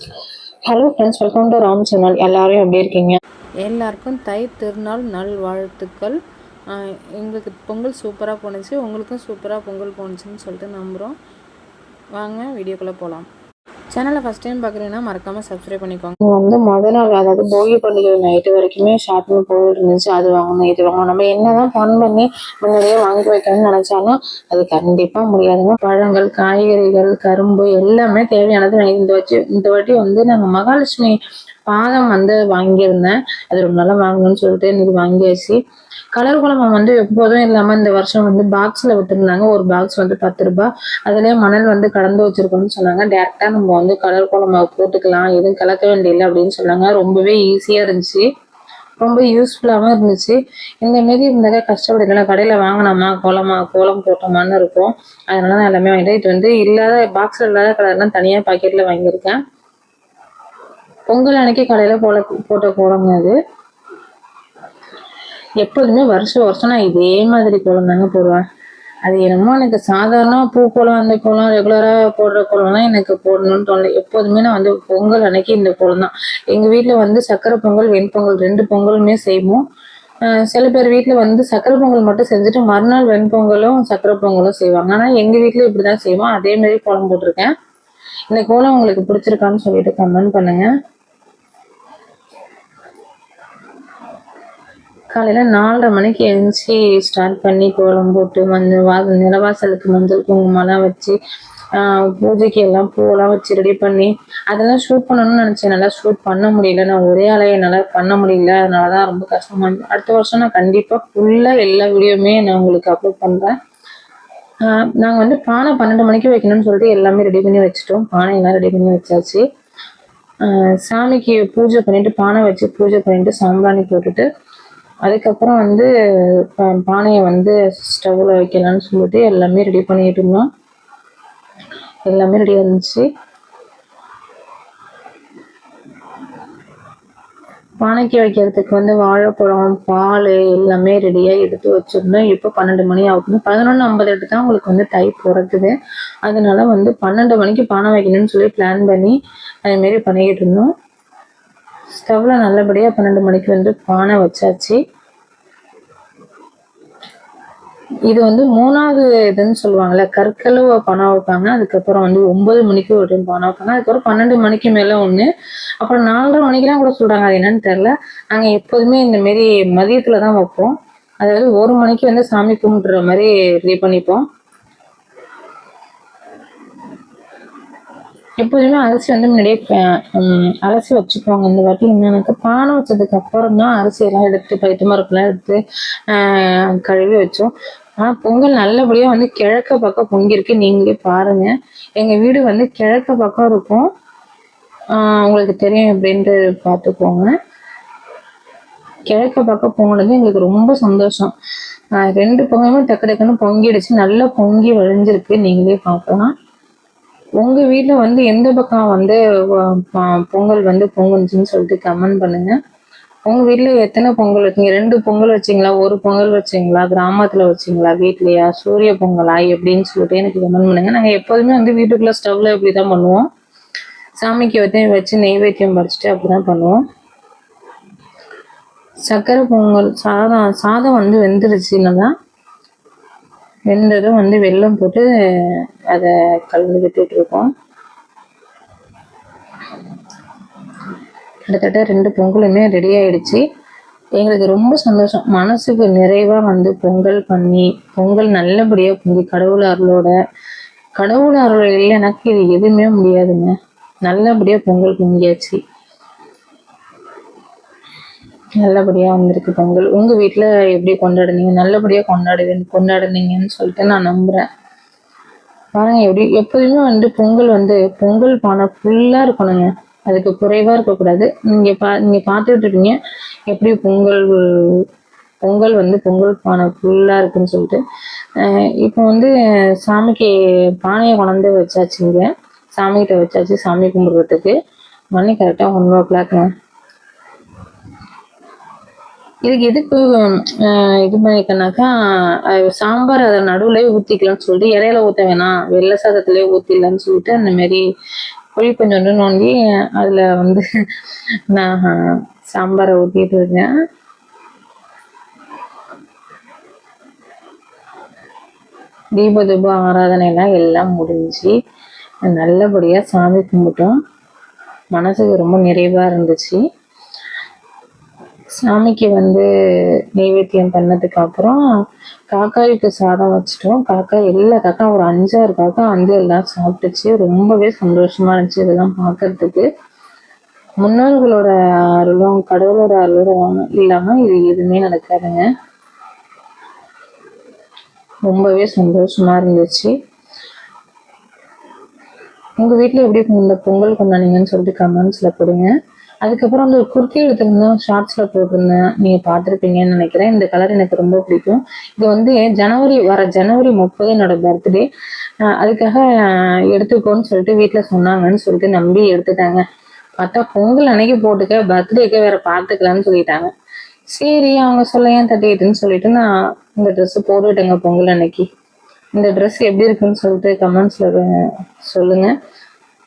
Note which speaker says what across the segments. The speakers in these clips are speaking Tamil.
Speaker 1: Hello friends, welcome to Ram channel. எல்லாரும் எப்படி இருக்கீங்க?
Speaker 2: எல்லாருக்கும் தை திருநாள் நல் வாழ்த்துக்கள். எங்களுக்கு பொங்கல் சூப்பராக போணுச்சு, உங்களுக்கும் சூப்பராக பொங்கல் போணுச்சுன்னு சொல்லிட்டு நம்புகிறோம். வாங்க வீடியோக்குள்ளே போகலாம். சேனலை ஃபஸ்ட் டைம் பார்க்குறீங்கன்னா மறக்காமல் சப்ஸ்கிரைப் பண்ணிக்கோங்க.
Speaker 1: முதல் நாள், அதாவது போகி பண்டிகை நைட்டு வரைக்குமே ஷாப்பிங் போயிட்டு இருந்துச்சு. அது வாங்கணும், இது வாங்கணும். நம்ம என்னதான் ஃபன் பண்ணி முன்னாடியே வாங்கி வைக்கணும்னு நினைச்சாலும் அது கண்டிப்பா முடியாதுங்க. பழங்கள், காய்கறிகள், கரும்பு எல்லாமே தேவையானது இந்த வாட்டி வந்து நாங்கள் மகாலட்சுமி பாதம் வந்து வாங்கியிருந்தேன். அது ரொம்ப நாளாக வாங்கணும்னு சொல்லிட்டு இன்னைக்கு வாங்கியாச்சு. கலர் குழம்பு வந்து எப்போதும் இல்லாமல் இந்த வருஷம் வந்து பாக்ஸில் விட்டுருந்தாங்க. ஒரு பாக்ஸ் வந்து 10 ரூபாய். அதுலேயே மணல் வந்து கலந்து வச்சிருக்கோம்னு சொன்னாங்க. டேரெக்டாக நம்ம வந்து கலர் குழம்பு போட்டுக்கலாம், எதுவும் கலக்க வேண்டியதில்லை அப்படின்னு சொன்னாங்க. ரொம்பவே ஈஸியாக இருந்துச்சு, ரொம்ப யூஸ்ஃபுல்லாகவும் இருந்துச்சு. இந்த மாரி இருந்தாக்க கஷ்டப்படல. கடையில் வாங்கினோமா கோலம் போட்டோமான்னு இருக்கும். அதனால நான் எல்லாமே வாங்கிட்டேன். இது வந்து இல்லாத பாக்ஸில் இல்லாத கலர்லாம் தனியாக பாக்கெட்டில் வாங்கியிருக்கேன். பொங்கல் அன்னைக்கு கடையில் போட்ட கோலங்க அது. எப்போதுமே வருஷம் நான் இதே மாதிரி கோலம் தாங்க போடுவேன். அது என்னமோ எனக்கு சாதாரண பூ கோலம், அந்த கோலம் ரெகுலராக போடுற கோலம்லாம் எனக்கு போடணும்னு தோணல. எப்போதுமே நான் வந்து பொங்கல் அன்னைக்கு இந்த கோலம் தான். எங்கள் வீட்டில் வந்து சக்கரை பொங்கல், வெண்பொங்கல் 2 பொங்கலுமே செய்வோம். சில பேர் வீட்டில் வந்து சக்கரை பொங்கல் மட்டும் செஞ்சுட்டு மறுநாள் வெண்பொங்கலும் சக்கரை பொங்கலும் செய்வாங்க. ஆனால் எங்கள் வீட்டில் இப்படி தான் செய்வோம். அதே மாதிரி கோலம் போட்டிருக்கேன். இந்த கோலம் உங்களுக்கு பிடிச்சிருக்கான்னு சொல்லிட்டு கமெண்ட் பண்ணுங்க. காலையில் 4:30 மணிக்கு எழுந்துச்சி ஸ்டார்ட் பண்ணி கோலம் போட்டு நிலவாசலுக்கு மஞ்சள் குங்குமம்லாம் வச்சு பூஜைக்கு எல்லாம் பூவெல்லாம் வச்சு ரெடி பண்ணி அதெல்லாம் ஷூட் பண்ணணும்னு நினச்சேன். நல்லா ஷூட் பண்ண முடியல. நான் ஒரே ஆளையை என்னால் பண்ண முடியல. அதனால தான் ரொம்ப கஷ்டமாக இருந்துச்சு. அடுத்த வருஷம் நான் கண்டிப்பாக ஃபுல்லாக எல்லா வீடியோவுமே நான் உங்களுக்கு அப்லோட் பண்ணுறேன். நாங்கள் வந்து பானை 12 மணிக்கு வைக்கணும்னு சொல்லிட்டு எல்லாமே ரெடி பண்ணி வச்சுட்டோம். பானையெல்லாம் ரெடி பண்ணி வச்சாச்சு. சாமிக்கு பூஜை பண்ணிட்டு பானை வச்சு பூஜை பண்ணிட்டு சாம்பிராணி போட்டுட்டு அதுக்கப்புறம் வந்து பானையை வந்து ஸ்டவ்வில் வைக்கலான்னு சொல்லிட்டு எல்லாமே ரெடி பண்ணிட்டு இருந்தோம். எல்லாமே ரெடியாக இருந்துச்சு. பானைக்கு வைக்கிறதுக்கு வந்து வாழைப்பழம், பால் எல்லாமே ரெடியாக எடுத்து வச்சுருந்தோம். இப்போ 12 மணி ஆகுது. 11:58 தான் உங்களுக்கு வந்து தை பிறக்குது. அதனால வந்து 12 மணிக்கு பானை வைக்கணும்னு சொல்லி பிளான் பண்ணி அதுமாரி பண்ணிக்கிட்டு இருந்தோம். ஸ்டவ்வில் நல்லபடியாக 12 மணிக்கு வந்து பானை வச்சாச்சு. இது வந்து 3வது இதுன்னு சொல்லுவாங்கல்ல, கற்களு பானை வைப்பாங்க. அதுக்கப்புறம் வந்து 9 மணிக்கு ஒரு டைம் பானை வைப்பாங்க. அதுக்கப்புறம் 12 மணிக்கு மேலே ஒன்று, அப்புறம் 4:30 மணிக்கெல்லாம் கூட சொல்கிறாங்க. அது என்னன்னு தெரில. நாங்கள் எப்போதுமே இந்த மாரி மதியத்தில் தான் வைப்போம். அதாவது 1 மணிக்கு வந்து சாமி கும்பிட்ற மாதிரி ரெடி பண்ணிப்போம். எப்போதுமே அரிசி வந்து முன்னாடியே அலசி வச்சுக்குவாங்க. இந்த வாட்டி எனக்கு பானை வச்சதுக்கு அப்புறம் தான் அரிசியெல்லாம் எடுத்து பைத்தமரப்பெல்லாம் எடுத்து கழுவி வச்சோம். ஆனால் பொங்கல் நல்லபடியாக வந்து கிழக்க பக்கம் பொங்கியிருக்கு. நீங்களே பாருங்க. எங்கள் வீடு வந்து கிழக்க பக்கம் இருக்கும். உங்களுக்கு தெரியும் எப்படின்ட்டு பார்த்துக்கோங்க. கிழக்க பக்கம் பொங்கினது எங்களுக்கு ரொம்ப சந்தோஷம். 2 பொங்கலுமே டக்கு டக்குன்னு பொங்கிடுச்சு. நல்லா பொங்கி வழிஞ்சிருக்கு. நீங்களே பார்க்கலாம். உங்க வீட்டுல வந்து எந்த பக்கம் வந்து பொங்கல் வந்து பொங்குச்சுன்னு சொல்லிட்டு கமெண்ட் பண்ணுங்க. உங்க வீட்டுல எத்தனை பொங்கல் வச்சீங்க? 2 பொங்கல் வச்சீங்களா, 1 பொங்கல் வச்சீங்களா, கிராமத்துல வச்சீங்களா, வீட்லயா, சூரிய பொங்கலா எப்படின்னு சொல்லிட்டு எனக்கு கமெண்ட் பண்ணுங்க. நாங்க எப்போதுமே வந்து வீட்டுக்குள்ள ஸ்டவ்ல இப்படிதான் பண்ணுவோம். சாமிக்கு வச்சு நெய்வேத்தியம் பறிச்சுட்டு அப்படிதான் பண்ணுவோம். சக்கரை பொங்கல் சாதம் வந்து வெந்துருச்சு. நல்லா வெந்ததும் வந்து வெல்லம் போட்டு அதை கலந்துக்கிட்டு இருக்கோம். கிட்டத்தட்ட 2 பொங்கலுமே ரெடி ஆயிடுச்சு. எங்களுக்கு ரொம்ப சந்தோஷம். மனசுக்கு நிறைவா வந்து பொங்கல் பண்ணி பொங்கல் நல்லபடியா பொங்கி கடவுள் அருள் இல்லை எனக்கு இது எதுவுமே முடியாதுங்க. நல்லபடியா பொங்கல் பொங்கியாச்சு. நல்லபடியா வந்திருக்கு பொங்கல். உங்க வீட்டுல எப்படி கொண்டாடுனீங்க? நல்லபடியா கொண்டாடுனீங்கன்னு சொல்லிட்டு நான் நம்புறேன். பாருங்க, எப்போதுமே வந்து பொங்கல் பானை ஃபுல்லா இருக்கணுங்க. அதுக்கு குறைவா இருக்கக்கூடாது. நீங்க பார்த்துட்டு இருக்கீங்க எப்படி பொங்கல் வந்து பொங்கல் பானை ஃபுல்லா இருக்குன்னு சொல்லிட்டு. இப்போ வந்து சாமிக்கு பானையை கொண்டாந்து வச்சாச்சுங்க. சாமிகிட்ட வச்சாச்சு. சாமி கும்பிடுறதுக்கு மணி கரெக்டாக 1:00 இதுக்கு எதுக்கு இது பண்ணிக்கனாக்கா, சாம்பார் அதை நடுவுலயே ஊற்றிக்கலாம்னு சொல்லிட்டு இலையில ஊற்ற வேணாம், வெள்ளை சாதத்துலேயே ஊற்றிடலான்னு சொல்லிட்டு அந்த மாதிரி புளி கொஞ்சோண்டு நோண்டி அதில் வந்து நான் சாம்பாரை ஊற்றிட்டு இருக்கேன். தீப ஆராதனைலாம் எல்லாம் முடிஞ்சு நல்லபடியாக சாமி கும்பிட்டோம். மனசுக்கு ரொம்ப நிறைவாக இருந்துச்சு. சாமிக்கு வந்து நெய்வேத்தியம் பண்ணதுக்கு அப்புறம் காக்காய்க்கு சாதம் வச்சிட்டோம். எல்லா காக்கா ஒரு 5-6 காக்கா வந்து எல்லாம் சாப்பிட்டுச்சு. ரொம்பவே சந்தோஷமா இருந்துச்சு இதெல்லாம் பார்க்கறதுக்கு. முன்னோர்களோட அருளும் கடவுளோட அருளும் இல்லாம இது எதுவுமே நடக்காதுங்க. ரொம்பவே சந்தோஷமா இருந்துச்சு. உங்க வீட்டுல எப்படி இந்த பொங்கல் கொண்டாடிங்கன்னு சொல்லிட்டு கமெண்ட்ஸ்ல போடுங்க. அதுக்கப்புறம் அந்த குர்த்தி எடுத்திருந்தேன், ஷார்ட்ஸ்ல போட்டிருந்தேன், நீங்க பார்த்துருப்பீங்கன்னு நினைக்கிறேன். இந்த கலர் எனக்கு ரொம்ப பிடிக்கும். இது வந்து வர ஜனவரி 30 என்னோட பர்த்டே. அதுக்காக எடுத்துக்கோன்னு சொல்லிட்டு வீட்டுல சொன்னாங்கன்னு சொல்லிட்டு நம்பி எடுத்துட்டாங்க. பார்த்தா பொங்கல் அன்னைக்கு போட்டுக்க, பர்த்டேக்கு வேற பார்த்துக்கலான்னு சொல்லிட்டாங்க. சரி அவங்க சொல்ல ஏன் தட்டிட்டுன்னு சொல்லிட்டு நான் இந்த ட்ரெஸ் போட்டுட்டேங்க பொங்கல் அன்னைக்கு. இந்த ட்ரெஸ் எப்படி இருக்குன்னு சொல்லிட்டு கமெண்ட்ஸ்ல சொல்லுங்க.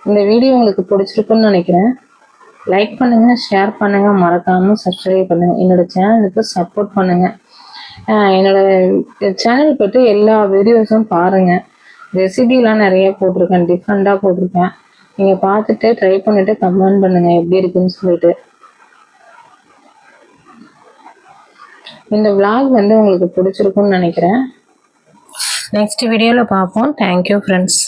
Speaker 1: இந்த வீடியோ உங்களுக்கு பிடிச்சிருக்குன்னு நினைக்கிறேன். லைக் பண்ணுங்க, ஷேர் பண்ணுங்க, மறக்காம சப்ஸ்கிரைப் பண்ணுங்க. என்னோட சேனலுக்கு சப்போர்ட் பண்ணுங்க. என்னோட சேனல் பற்றி எல்லா வீடியோஸும் பாருங்க. ரெசிபிலாம் நிறைய போட்டிருக்கேன், டிஃப்ரெண்டாக போட்டிருக்கேன். நீங்க பார்த்துட்டு ட்ரை பண்ணிட்டு கமெண்ட் பண்ணுங்க எப்படி இருக்குன்னு சொல்லிட்டு. இந்த vlog வந்து உங்களுக்கு பிடிச்சிருக்குன்னு நினைக்கிறேன். நெக்ஸ்ட் வீடியோவில் பார்ப்போம். Thank you friends.